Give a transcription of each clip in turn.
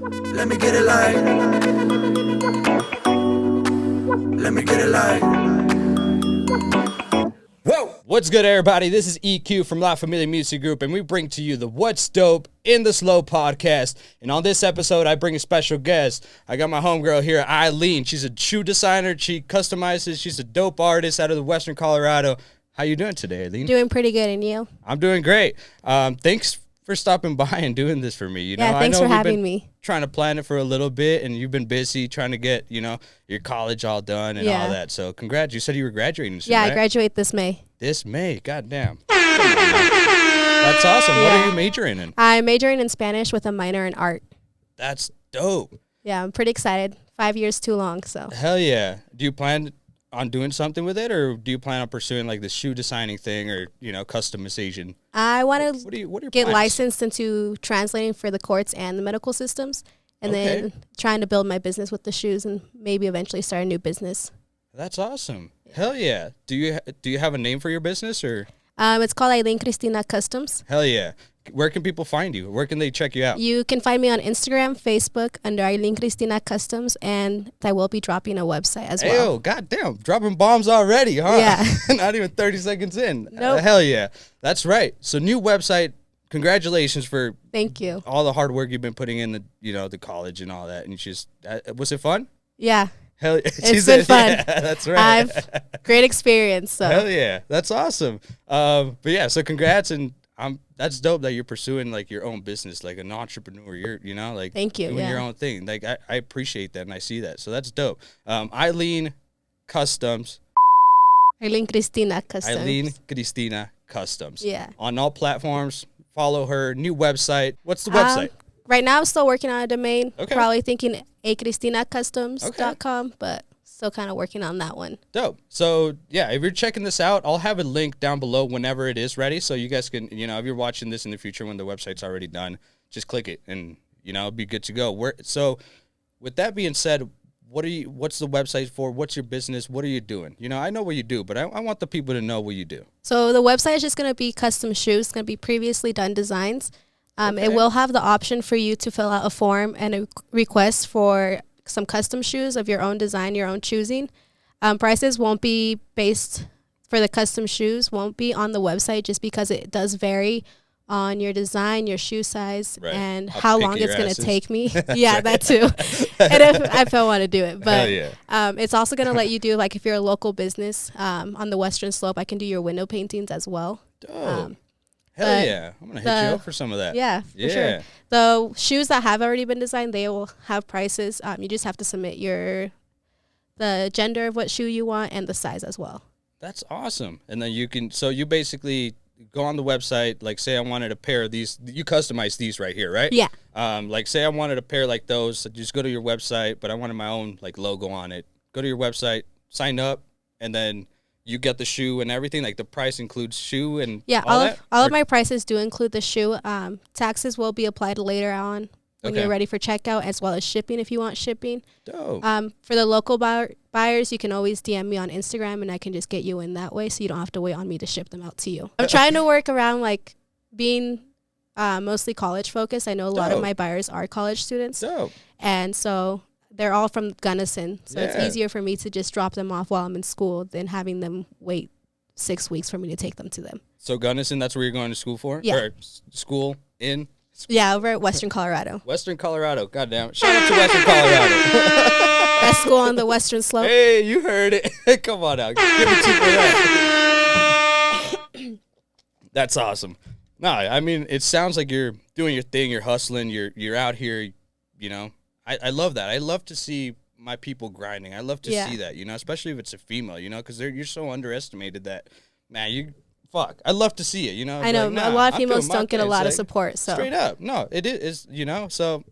Let me get it like. Let me get it like. Whoa! What's good, everybody? This is EQ from La Familia Music Group, and we bring to you the What's Dope in the Slow podcast. And on this episode, I bring a special guest. I got my homegirl here, Aileen. She's a shoe designer. She customizes. She's a dope artist out of the Western Colorado. How you doing today, Aileen? Doing pretty good, and you? I'm doing great. Thanks for stopping by and doing this for me. Thanks for having me. Trying to plan it for a little bit, and you've been busy trying to get, your college all done and all that. So congrats. You said you were graduating soon, Yeah, right? I graduate this May. This May. Goddamn. That's awesome. Yeah. What are you majoring in? I'm majoring in Spanish with a minor in art. That's dope. Yeah, I'm pretty excited. 5 years too long, so. Hell yeah. Do you plan on doing something with it, or do you plan on pursuing like the shoe designing thing or, customization? I want What are your get plans? licensed into translating for the courts and the medical systems, and then trying to build my business with the shoes and maybe eventually start a new business. That's awesome. Hell yeah. Do you have a name for your business, or? It's called Aileen Cristina Customs. Hell yeah. Where can people find you? Where can they check you out? You can find me on Instagram, Facebook under Aileen Cristina Customs, and I will be dropping a website as well. Ew, goddamn, dropping bombs already, huh? Yeah. Not even 30 seconds in. Nope. Hell yeah. That's right. So new website. Congratulations for Thank you. all the hard work you've been putting in the college and all that. And was it fun? Yeah. Hell yeah. It's been fun. Yeah, that's right. Great experience. So. Hell yeah. That's awesome. But yeah, so congrats, and that's dope that you're pursuing like your own business, like an entrepreneur. You're Thank you. doing your own thing. Like I appreciate that, and I see that. So that's dope. Aileen Customs. Aileen Cristina Customs. Aileen Cristina Customs. Yeah. On all platforms, follow her. New website. What's the website? Right now, I'm still working on a domain. Okay. Probably thinking acristinacustoms.com, but still kind of working on that one. Dope. So, yeah, if you're checking this out, I'll have a link down below whenever it is ready. So you guys can, if you're watching this in the future when the website's already done, just click it and, it'll be good to go. So with that being said, what's the website for? What's your business? What are you doing? I know what you do, but I want the people to know what you do. So the website is just going to be custom shoes. It's going to be previously done designs. It will have the option for you to fill out a form and a request for some custom shoes of your own design, your own choosing. Prices won't be based for the custom shoes, won't be on the website just because it does vary on your design, your shoe size, and how long it's going to take me. Yeah, that too. And if I want to do it. But it's also going to let you do, like if you're a local business on the Western Slope, I can do your window paintings as well. Dope. Hell yeah. I'm going to hit you up for some of that. Yeah, for sure. The shoes that have already been designed, they will have prices. You just have to submit the gender of what shoe you want and the size as well. That's awesome. And then you basically go on the website, like say I wanted a pair of these, you customize these right here, right? Yeah. Like say I wanted a pair like those, just go to your website, but I wanted my own like logo on it. Go to your website, sign up, and then you get the shoe and everything, like the price includes shoe and all of my prices do include the shoe. Taxes will be applied later on when you're ready for checkout, as well as shipping if you want shipping. Dope. For the local buyers, you can always DM me on Instagram and I can just get you in that way, so you don't have to wait on me to ship them out to you. I'm trying to work around like being mostly college focused. I know a lot of my buyers are college students. Dope. And so they're all from Gunnison, so it's easier for me to just drop them off while I'm in school than having them wait 6 weeks for me to take them to them. So Gunnison, that's where you're going to school for? Yeah. Or school in? Yeah, over at Western Colorado. Western Colorado. Goddamn it. Shout out to Western Colorado. Best school on the Western Slope. Hey, you heard it. Come on out. Give me 2 for that. That's awesome. No, I mean, it sounds like you're doing your thing. You're hustling. You're out here, I love that. I love to see my people grinding. I love to see that, especially if it's a female, because you're so underestimated that, man, I love to see it, I know, a lot of females don't get a lot of support. So straight up. No, it is, so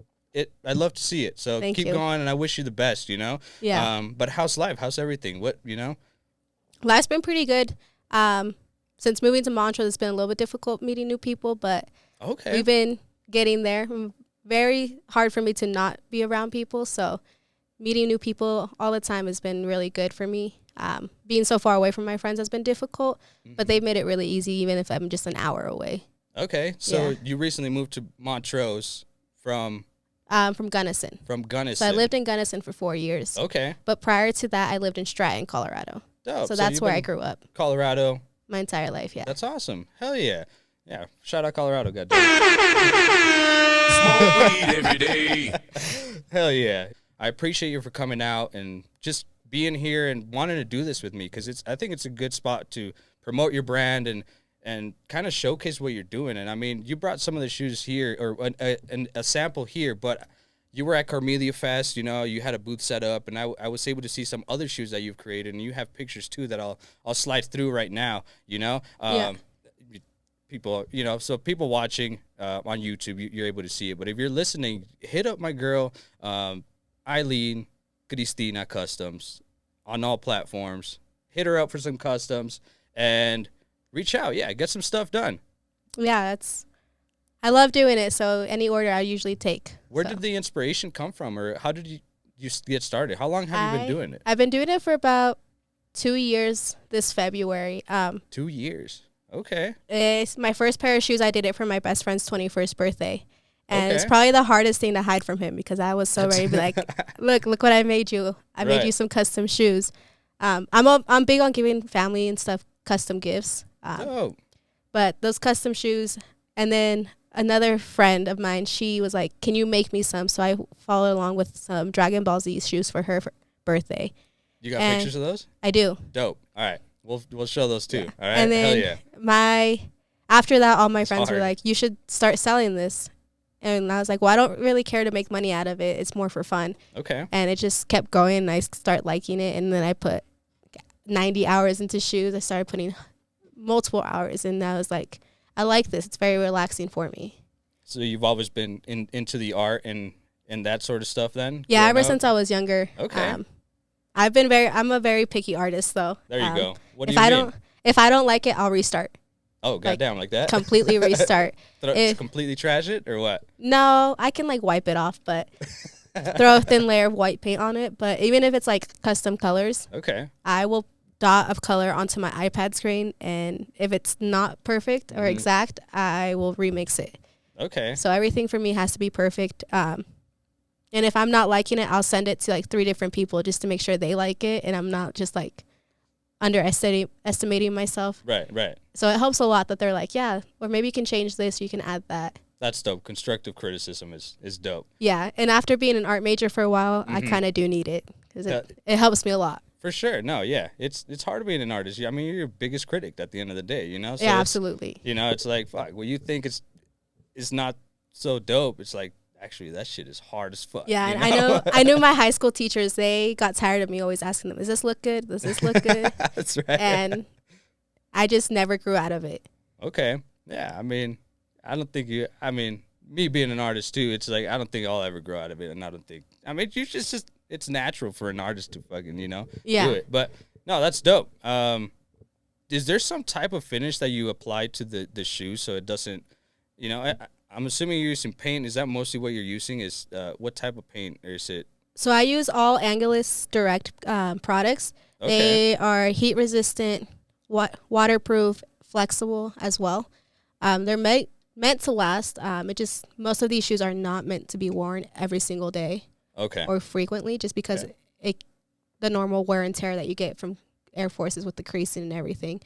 I love to see it. So keep going, and I wish you the best, Yeah. But how's life? How's everything? Life's been pretty good. Since moving to Montrose, it's been a little bit difficult meeting new people, but we've been getting there. Very hard for me to not be around people, so meeting new people all the time has been really good for me. Being so far away from my friends has been difficult, but they've made it really easy, even if I'm just an hour away. Okay, so you recently moved to Montrose from From Gunnison. From Gunnison. So I lived in Gunnison for 4 years. Okay. But prior to that, I lived in Stratton, Colorado. Dope. So that's you've where I been grew up. Colorado. My entire life, yeah. That's awesome. Hell yeah. Yeah. Shout out Colorado, goddamn. Smoke weed every day. Hell yeah. I appreciate you for coming out and just being here and wanting to do this with me, because I think it's a good spot to promote your brand and kind of showcase what you're doing. And I mean, you brought some of the shoes here, or a sample here, but you were at Carmelia Fest, you know, you had a booth set up, and I was able to see some other shoes that you've created, and you have pictures too that I'll slide through right now, you know. Yeah. People, you know, so people watching on YouTube, you're able to see it. But if you're listening, hit up my girl, Aileen Cristina Customs on all platforms. Hit her up for some customs and reach out. Yeah, get some stuff done. Yeah, I love doing it. So any order I usually take. Where did the inspiration come from, or how did you get started? How long have you been doing it? I've been doing it for about 2 years this February. 2 years. Okay. It's my first pair of shoes. I did it for my best friend's 21st birthday. And it's Okay. probably the hardest thing to hide from him, because I was so ready to be like, look what I made you. I made Right. you some custom shoes. I'm big on giving family and stuff custom gifts. Oh, But those custom shoes, and then another friend of mine, she was like, can you make me some? So I followed along with some Dragon Ball Z shoes for her birthday. you got And pictures of those? I do. Dope. All right, we'll show those too. All right. And then Hell yeah. after that, all my It's friends were hard. like, you should start selling this. And I was like, well, I don't really care to make money out of it. It's more for fun. Okay. And it just kept going, and I start liking it. And then I put 90 hours into shoes. I started putting multiple hours, and I was like, I like this. It's very relaxing for me. So you've always been into the art and that sort of stuff then? Yeah, growing ever up? since I was younger. Okay. I'm a very picky artist, though. There you go. What do if you I mean? if I don't like it, I'll restart. Oh, goddamn, like that? Completely restart. if- Completely trash it or what? No, I can like wipe it off, but throw a thin layer of white paint on it. But even if it's like custom colors, Okay. I will dot of color onto my iPad screen, and if it's not perfect or exact, I will remix it. Okay. So everything for me has to be perfect. And if I'm not liking it, I'll send it to like 3 different people just to make sure they like it, and I'm not just like underestimating myself. Right. So it helps a lot that they're like, yeah, or maybe you can change this, you can add that. That's dope. Constructive criticism is dope. Yeah, and after being an art major for a while, I kind of do need it, because it helps me a lot. For sure. No, yeah. It's hard being an artist. I mean, you're your biggest critic at the end of the day, you know? So Yeah, it's- absolutely. You know, it's like, fuck, well, you think it's not so dope. It's like, actually, that shit is hard as fuck. Yeah, you and I knew my high school teachers, they got tired of me always asking them, does this look good? Does this look good? That's right. And I just never grew out of it. Okay. Yeah, I mean, me being an artist too, it's like, I don't think I'll ever grow out of it. And it's natural for an artist to fucking, you know, Yeah. do it. But no, that's dope. Is there some type of finish that you apply to the shoe so it doesn't, you know, I'm assuming you're using paint. Is that mostly what you're using? Is what type of paint, or is it? So I use all Angelus Direct products. Okay. They are heat resistant, waterproof, flexible as well. They're meant to last. Most of these shoes are not meant to be worn every single day Okay. or frequently, just because the normal wear and tear that you get from Air Forces with the creasing and everything.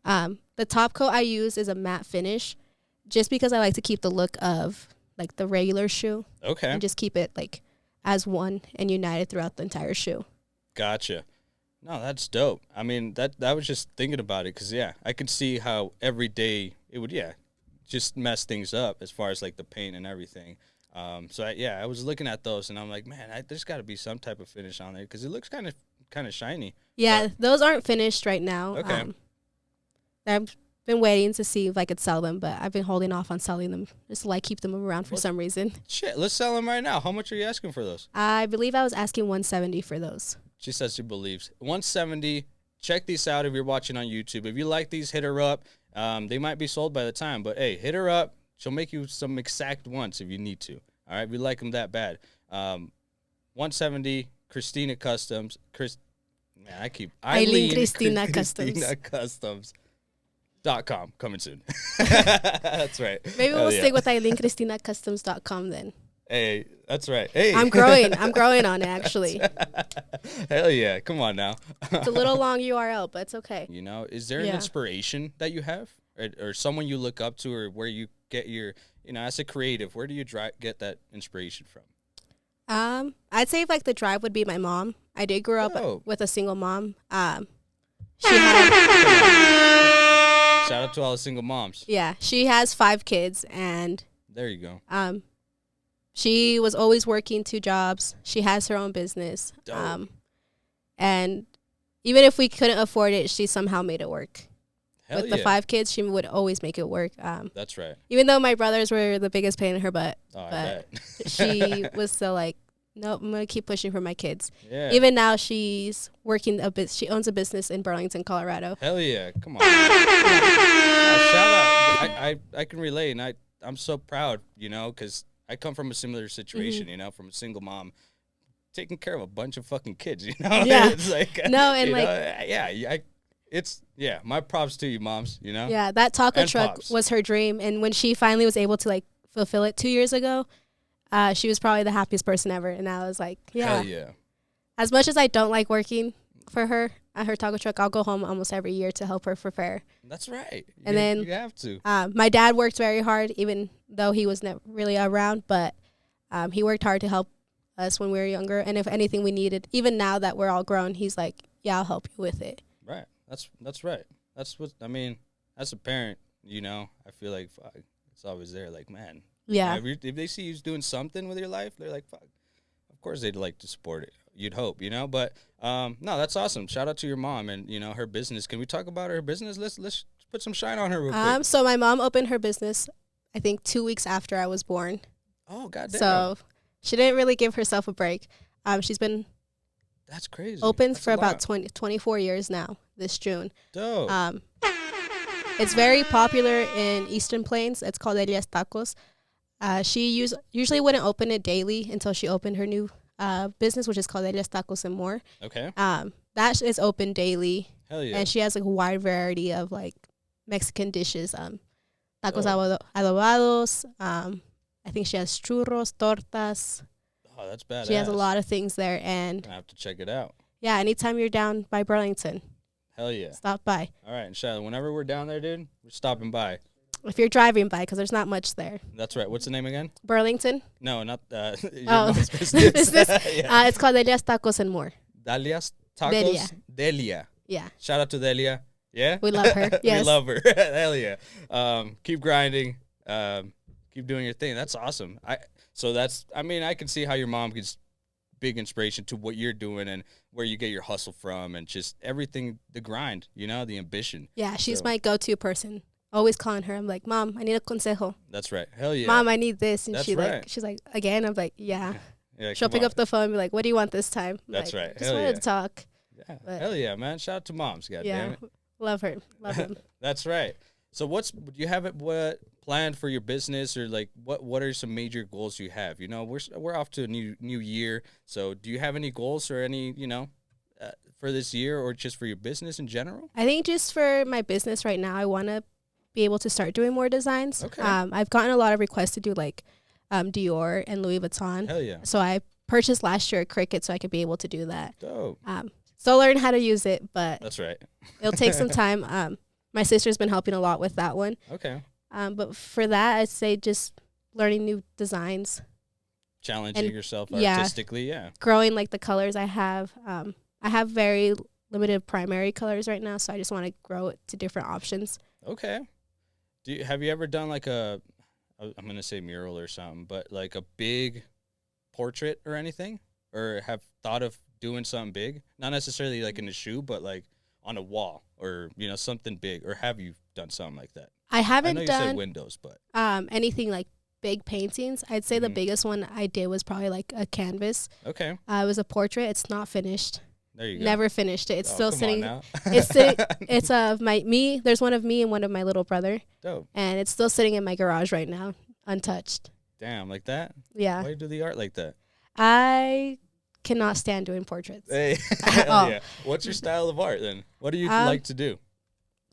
The top coat I use is a matte finish, just because I like to keep the look of like the regular shoe Okay. and just keep it like as one and united throughout the entire shoe. Gotcha. No, that's dope. I mean, that was just thinking about it, because, yeah, I could see how every day it would, just mess things up as far as, like, the paint and everything. I was looking at those, and I'm like, man, there's got to be some type of finish on there, because it looks kind of shiny. Yeah, those aren't finished right now. Okay. I've been waiting to see if I could sell them, but I've been holding off on selling them just to like keep them around for some reason. Shit, let's sell them right now. How much are you asking for those? I believe I was asking $170 for those. She says she believes. $170. Check these out if you're watching on YouTube. If you like these, hit her up. They might be sold by the time, but hey, hit her up. She'll make you some exact ones if you need to. All right, we like them that bad. 170 Cristina Customs. Aileen Cristina Customs. Customs.com coming soon. That's right. Maybe Hell we'll yeah. stick with AileenCristinaCustoms.com then. Hey, that's right. Hey, I'm growing. I'm growing on it, actually. Hell yeah! Come on now. It's a little long URL, but it's okay. You know, is there an Yeah. inspiration that you have, or someone you look up to, or where you get your, as a creative, where do you get that inspiration from? I'd say like the drive would be my mom. I did grow up Dope. with a single mom. She had Shout out to all the single moms. she has 5 kids, and There you go. she was always working 2 jobs. She has her own business. Dope. And even if we couldn't afford it, she somehow made it work. Hell With yeah. the 5 kids, she would always make it work. That's right. Even though my brothers were the biggest pain in her butt, Oh, I but bet. she was still like, nope, I'm gonna keep pushing for my kids. Yeah. Even now, she's working a bit. She owns a business in Burlington, Colorado. Hell yeah. Come on. Man. Shout out. I can relate, and I'm so proud, because I come from a similar situation, from a single mom taking care of a bunch of fucking kids, Yeah. It's like, No, and like, my props to you, moms, yeah, that taco And truck pops. was her dream, and when she finally was able to like fulfill it 2 years ago, she was probably the happiest person ever. And I was like, Hell yeah. As much as I don't like working for her at her taco truck, I'll go home almost every year to help her prepare. That's right. And then you have to. My dad worked very hard, even though he was never really around, but he worked hard to help us when we were younger. And if anything we needed, even now that we're all grown, he's like, yeah, I'll help you with it. Right. That's right. That's what I mean. As a parent, I feel like fuck, it's always there. Like, man, Yeah. if they see you doing something with your life, they're like, fuck. Of course, they'd like to support it. You'd hope, But no, that's awesome. Shout out to your mom and her business. Can we talk about her business? Let's put some shine on her real quick. So my mom opened her business, I think 2 weeks after I was born. Oh, goddamn. So she didn't really give herself a break. She's been That's crazy. open That's for a about lot. 24 years now, this June. Dope. It's very popular in Eastern Plains. It's called Elias Tacos. She usually wouldn't open it daily until she opened her new business, which is called Elias Tacos and More. Okay. That is open daily. Hell yeah. And she has like a wide variety of like Mexican dishes. Tacos Oh. adobados. I think she has churros, tortas. Oh, that's badass. She has a lot of things there. And I have to check it out. yeah, anytime you're down by Burlington, Hell yeah. stop by. All right, and Shallow, whenever we're down there, dude, we're stopping by. If you're driving by, because there's not much there. That's right. What's the name again? Burlington. No, not your Oh, mom's business. business. Yeah. It's called Elias Tacos and More. Dalia's Tacos. Delia. Yeah, Shout out to Delia. Yeah? we love her. Yes. We love her. Hell yeah. Keep grinding. Keep doing your thing. That's awesome. I can see how your mom gets big inspiration to what you're doing and where you get your hustle from and just everything, the grind, the ambition. Yeah, she's So- my go-to person. Always calling her. I'm like, Mom, I need a consejo. That's right. Hell yeah. Mom, I need this. And That's she's right. like, again? I'm like, yeah. Yeah, She'll come pick on. up the phone and be like, what do you want this time? I'm That's like, right. Just Hell wanted yeah. to talk. Yeah. But- Hell yeah, man. Shout out to moms. God Yeah. damn it. Love her. Love them. That's right. So do you have what planned for your business or like what are some major goals you have? We're off to a new year. So do you have any goals or any, for this year or just for your business in general? I think just for my business right now, I want to be able to start doing more designs. Okay. I've gotten a lot of requests to do like Dior and Louis Vuitton. Hell yeah. So I purchased last year a Cricut so I could be able to do that. Dope. Still learn how to use it, but That's right. it'll take some time. My sister's been helping a lot with that one. Okay. But for that, I'd say just learning new designs, Challenging And- yourself yeah. artistically. Yeah. growing like the colors I have. I have very limited primary colors right now, so I just want to grow it to different options. Okay. Have you ever done like I'm going to say mural or something, but like a big portrait or anything? Or have thought of doing something big? Not necessarily like in a shoe, but like on a wall or, something big. Or have you done something like that? I I haven't know you said done windows, but anything like big paintings. I'd say the Mhm. biggest one I did was probably like a canvas. okay. It was a portrait. It's not finished. There you go. Never finished it. It's Oh, still come on sitting. now. It's sitting. It's me. There's one of me and one of my little brother, Dope. and it's still sitting in my garage right now, untouched. Damn, like that? Yeah, Why you do the art like that? I cannot stand doing portraits. Hey, At all. yeah. What's your style of art then? What do you Um, like to do?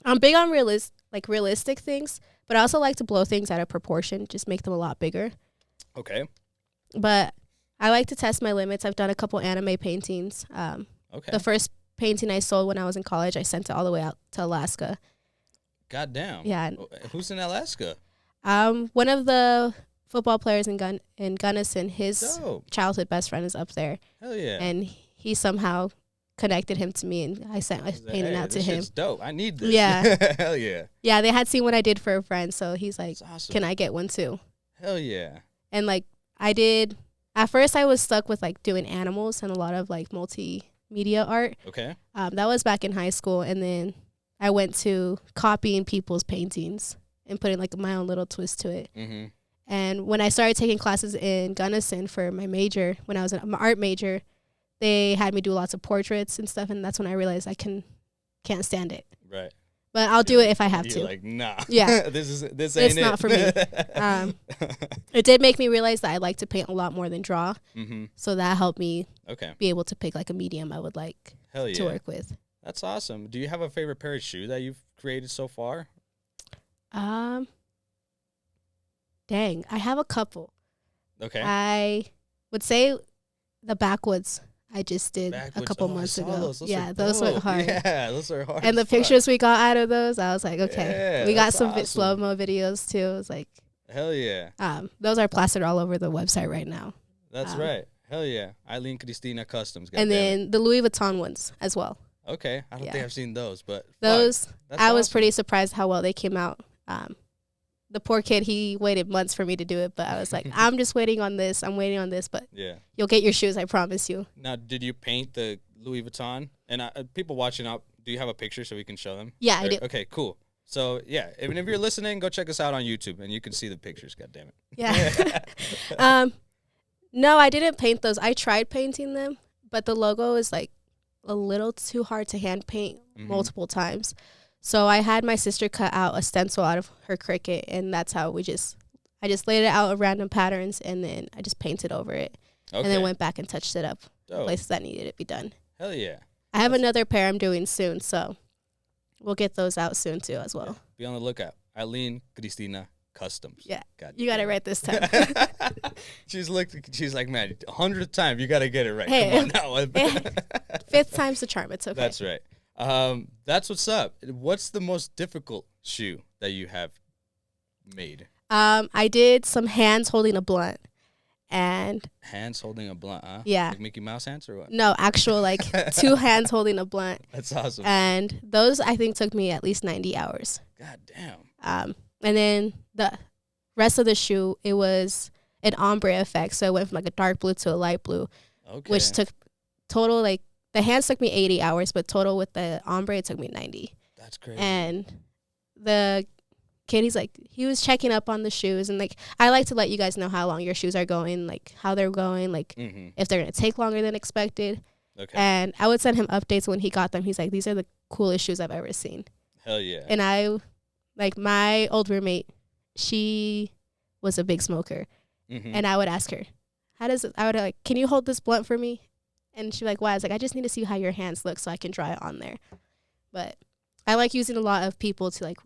I'm big on realistic things, but I also like to blow things out of proportion, just make them a lot bigger. Okay. But I like to test my limits. I've done a couple anime paintings. Okay. The first painting I sold when I was in college, I sent it all the way out to Alaska. God damn. Yeah. Who's in Alaska? One of the football players in Gunnison, his Dope. childhood best friend is up there. Hell yeah. And he somehow connected him to me, and I painted out to him. It's dope. I need this. Yeah. Hell yeah. Yeah, they had seen what I did for a friend, so he's like, That's awesome. can I get one too? Hell yeah. And like I did, at first I was stuck with like doing animals and a lot of like multimedia art. Okay. That was back in high school, and then I went to copying people's paintings and putting like my own little twist to it. Mm-hmm. And when I started taking classes in Gunnison for my major, when I was an art major, they had me do lots of portraits and stuff, and that's when I realized I can't stand it. Right. But I'll do it if I have You're to. like, nah. Yeah. this ain't It's it. not for me. It did make me realize that I like to paint a lot more than draw. Mm-hmm. So that helped me Okay. be able to pick like a medium I would like Hell yeah. to work with. That's awesome. Do you have a favorite pair of shoe that you've created so far? Dang, I have a couple. Okay. I would say the backwoods I just did a Backwoods. couple I months saw ago. Those. Those Yeah, are those went dope. hard. Yeah, those are hard. And the as fuck. pictures we got out of those, I was like, okay. Yeah, We got that's some awesome. slow-mo videos too. It was like, Hell yeah. those are plastered all over the website right now. That's right. Hell yeah. Aileen Cristina Customs. And goddamn it. then the Louis Vuitton ones as well. Okay. I don't Yeah. think I've seen those, but Those, fuck, that's I was awesome. pretty surprised how well they came out. The poor kid, he waited months for me to do it, but I was like, I'm just waiting on this. I'm waiting on this, but Yeah. you'll get your shoes, I promise you. Now, did you paint the Louis Vuitton? And people watching up, do you have a picture so we can show them? Yeah, I do. Okay, cool. So, yeah, even if you're listening, go check us out on YouTube, and you can see the pictures, God damn it. Yeah. No, I didn't paint those. I tried painting them, but the logo is like a little too hard to hand paint multiple times. So I had my sister cut out a stencil out of her Cricut, and that's how I just laid it out of random patterns, and then I just painted over it, Okay. and then went back and touched it up Dope. places that needed it to be done. Hell yeah. I have another pair I'm doing soon, so we'll get those out soon too as well. Be on the lookout. Aileen Cristina Customs. Yeah, God you got it damn right this time. She's like, man, 100th time, you got to get it right. Hey, Come on now. Fifth time's the charm. It's okay. That's right. That's what's up. What's the most difficult shoe that you have made? I did some hands holding a blunt, and Hands holding a blunt, huh? Yeah. Like Mickey Mouse hands or what? no, actual like 2 hands holding a blunt, That's awesome. and those I think took me at least 90 hours. God damn. And then the rest of the shoe, it was an ombre effect, so it went from like a dark blue to a light blue, Okay. which took total like the hands took me 80 hours, but total with the ombre it took me 90. That's crazy. And the kid, he was checking up on the shoes, and like I like to let you guys know how long your shoes are going, like how they're going, like if they're gonna take longer than expected. Okay. And I would send him updates when he got them. He's like, these are the coolest shoes I've ever seen. Hell yeah. And I, like my old roommate, she was a big smoker, and I would ask her, I would like, can you hold this blunt for me? And she'd be like, why? I was like, I just need to see how your hands look so I can draw it on there. But I like using a lot of people to like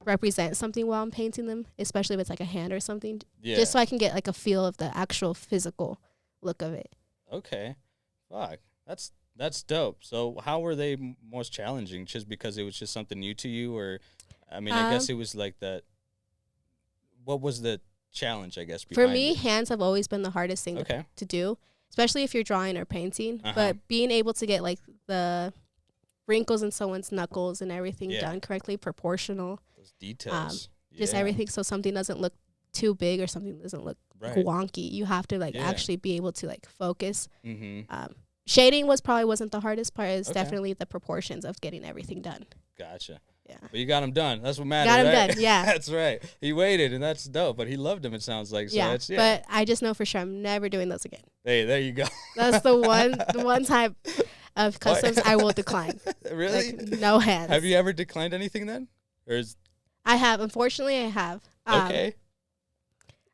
represent something while I'm painting them, especially if it's like a hand or something, Yeah. just so I can get like a feel of the actual physical look of it. Okay. Fuck. That's dope. So how were they most challenging? Just because it was just something new to you, or I mean, I guess it was like that. What was the challenge, I guess, For behind me, it? hands have always been the hardest thing Okay. to do, especially if you're drawing or painting. Uh-huh. But being able to get like the wrinkles in someone's knuckles and everything Yeah. done correctly, proportional, Those details. just Yeah. everything, so something doesn't look too big or something doesn't look Right. wonky. You have to like Yeah. actually be able to like focus. Mm-hmm. Shading wasn't the hardest part. It's Okay. definitely the proportions of getting everything done. Gotcha. Yeah. But you got him done. That's what matters. Got him right? done, yeah. That's right. He waited, and that's dope. But he loved him. It sounds like. So Yeah, that's, but I just know for sure I'm never doing those again. Hey, there you go. That's the one type of customs I will decline. Really? Like, no hands. Have you ever declined anything then? Or is I have. Unfortunately, I have. okay?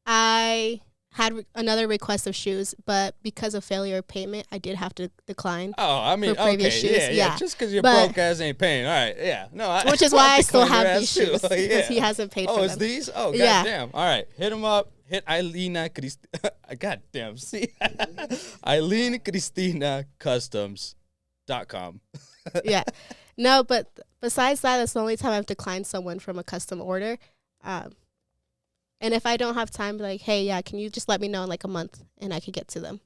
I had another request of shoes, but because of failure of payment, I did have to decline. Oh, I mean, for previous okay, shoes, yeah. yeah. Just because your But- broke ass ain't paying. All right, yeah. No, Which is why I still decline your have these ass too. shoes because Yeah. he hasn't paid Oh, for it's them. these? Oh, Yeah. goddamn. All right, hit him up. Hit Aileen Cristina. Goddamn, see? Aileen Cristina Customs.com. Yeah. No, but besides that, that's the only time I've declined someone from a custom order. And if I don't have time, be like, hey, yeah, can you just let me know in like a month and I could get to them?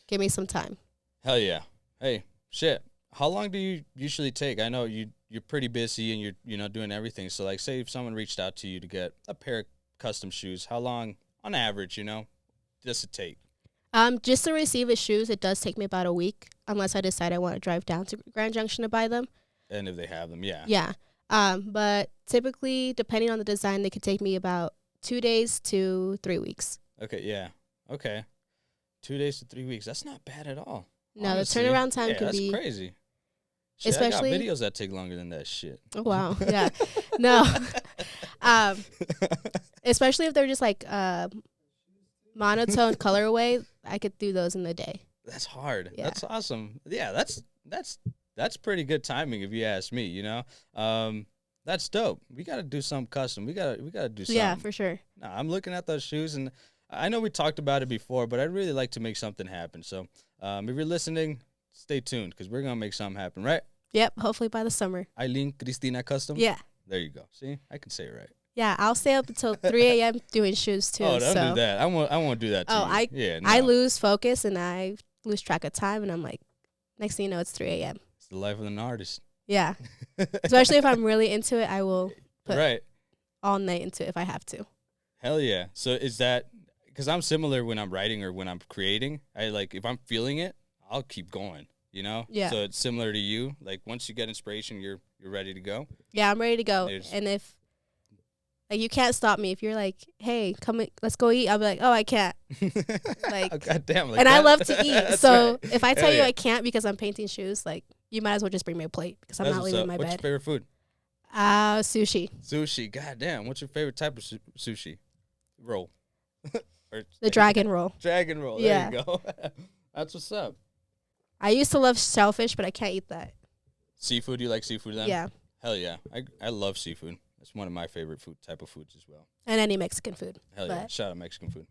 Give me some time. Hell yeah. Hey, shit. How long do you usually take? I know you're pretty busy and you're doing everything. So like, say if someone reached out to you to get a pair of custom shoes, how long on average, does it take? Just to receive his shoes, it does take me about a week, unless I decide I want to drive down to Grand Junction to buy them. And if they have them, yeah. Yeah. But typically, depending on the design, they could take me about 2 days to 3 weeks. Okay, yeah. Okay. 2 days to 3 weeks. That's not bad at all. No, honestly. the turnaround time can that's be crazy. Shit, especially- I got videos that take longer than that shit. Oh, wow. Yeah. No. Especially if they're just like monotone colorway, I could do those in the day. That's hard. Yeah. That's awesome. Yeah, that's pretty good timing if you ask me, That's dope. We got to do something custom. We got to do something. Yeah, for sure. Nah, I'm looking at those shoes, and I know we talked about it before, but I'd really like to make something happen. So if you're listening, stay tuned because we're going to make something happen, right? Yep, hopefully by the summer. Aileen Cristina Custom? Yeah. There you go. See? I can say it right. Yeah, I'll stay up until 3 a.m. doing shoes too. Oh, don't so. do that. I won't do that to you. I lose focus and I lose track of time, and I'm like, next thing you know, it's 3 a.m. It's the life of an artist. Yeah. Especially if I'm really into it, I will put Right. all night into it if I have to. Hell yeah. So is that, because I'm similar when I'm writing or when I'm creating, if I'm feeling it, I'll keep going, Yeah. So it's similar to you. Like once you get inspiration, you're ready to go. Yeah, I'm ready to go. And if you can't stop me. If you're like, hey, let's go eat, I'll be like, oh, I can't. Like, God damn, and I love to eat. So right. if I tell Hell you yeah. I can't because I'm painting shoes, like, you might as well just bring me a plate because I'm That's not what's leaving up. my What's your bed. favorite food? Sushi. Sushi. God damn. What's your favorite type of sushi? Roll. Or The dragon roll. Dragon roll. Yeah. There you go. That's what's up. I used to love shellfish, but I can't eat that. Seafood. You like seafood then? Yeah. Hell yeah. I love seafood. It's one of my favorite type of foods as well. And any Mexican food. Hell yeah. But- Shout out Mexican food.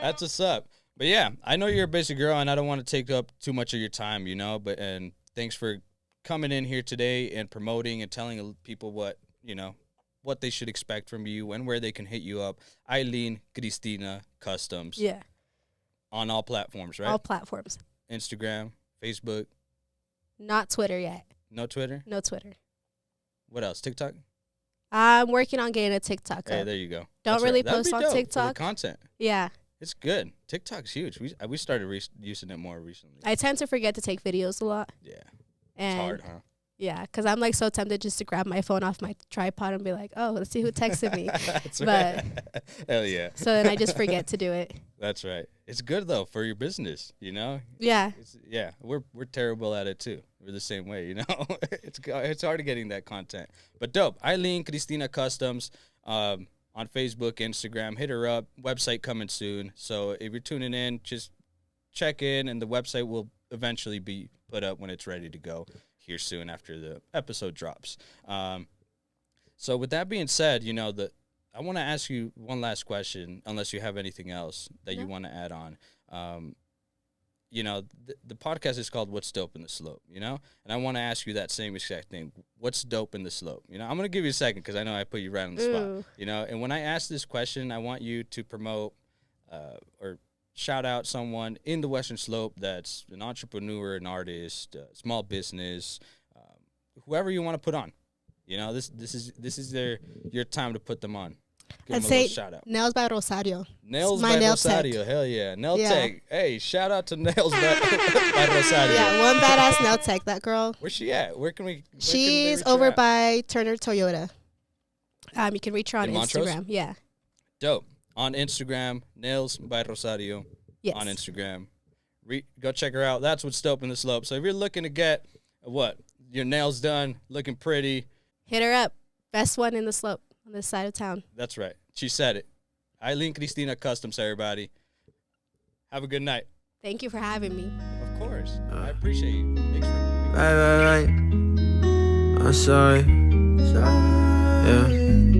That's what's up. But yeah, I know you're a busy girl and I don't want to take up too much of your time, and thanks for coming in here today and promoting and telling people what they should expect from you and where they can hit you up. Aileen Cristina Customs. Yeah. On all platforms, right? All platforms. Instagram, Facebook. Not Twitter yet. No Twitter? No Twitter. What else? TikTok? I'm working on getting a TikTok Hey, up. there you go. Don't That's really right. That'd post be on dope for the TikTok. content. Yeah. It's good. TikTok's huge. We started using it more recently. I tend to forget to take videos a lot. Yeah. And It's hard, huh? Yeah, because I'm like so tempted just to grab my phone off my tripod and be like, oh, let's see who texted me. That's But- right. Hell yeah. So then I just forget to do it. That's right. It's good though for your business, Yeah. Yeah, we're terrible at it too. We're the same way, It's hard getting that content. But dope. Aileen Cristina Customs on Facebook, Instagram. Hit her up. Website coming soon. So if you're tuning in, just check in, and the website will eventually be put up when it's ready to go here soon after the episode drops. So with that being said, I want to ask you one last question, unless you have anything else that you want to add on. The podcast is called What's Dope in the Slope, and I want to ask you that same exact thing. What's dope in the slope? I'm going to give you a second because I know I put you right on the Ooh. spot, and when I ask this question, I want you to promote or shout out someone in the Western Slope that's an entrepreneur, an artist, small business, whoever you want to put on. This is your time to put them on. Give I'd them a say little shout out. Nails by Rosario. Nails my by nail Rosario, tech. hell yeah, nail Yeah. tech. Hey, shout out to Nails by Rosario. Yeah, one badass nail tech. That girl. Where's she at? Where can we? She's over by Turner Toyota. You can reach her on In Montrose? Instagram. Yeah. Dope. On Instagram, Nails by Rosario. Yes. On Instagram. Go check her out. That's what's dope in the slope. So if you're looking to get your nails done, looking pretty, Hit her up. Best one in the slope on this side of town. that's right. She said it. Aileen Cristina Customs, everybody. Have a good night. Thank you for having me. Of course. I appreciate you. Thanks for Right. I'm sorry. Yeah.